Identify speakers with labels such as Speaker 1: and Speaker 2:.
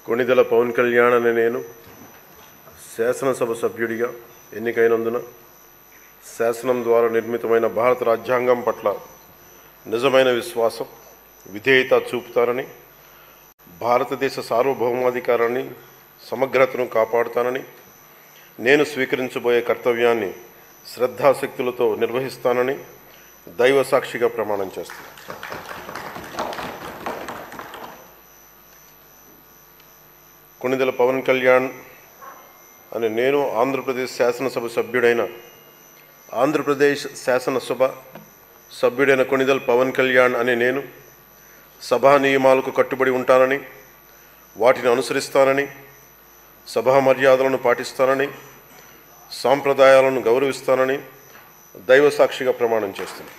Speaker 1: కొణిదెల పవన్ కళ్యాణ్ అనే నేను శాసనసభ సభ్యుడిగా ఎన్నికైనందున శాసనం ద్వారా నిర్మితమైన భారత రాజ్యాంగం పట్ల నిజమైన విశ్వాసం, విధేయత చూపుతానని, భారతదేశ సార్వభౌమాధికారాన్ని, సమగ్రతను కాపాడుతానని, నేను స్వీకరించబోయే కర్తవ్యాన్ని శ్రద్ధాశక్తులతో నిర్వహిస్తానని దైవ సాక్షిగా ప్రమాణం చేస్తాను. కొణిదెల పవన్ కళ్యాణ్ అనే నేను ఆంధ్రప్రదేశ్ శాసనసభ సభ్యుడైన ఆంధ్రప్రదేశ్ శాసనసభ సభ్యుడైన కొణిదెల పవన్ కళ్యాణ్ అనే నేను సభా నియమాలకు కట్టుబడి ఉంటానని, వాటిని అనుసరిస్తానని, సభా మర్యాదలను పాటిస్తానని, సాంప్రదాయాలను గౌరవిస్తానని దైవ సాక్షిగా ప్రమాణం చేస్తున్నాను.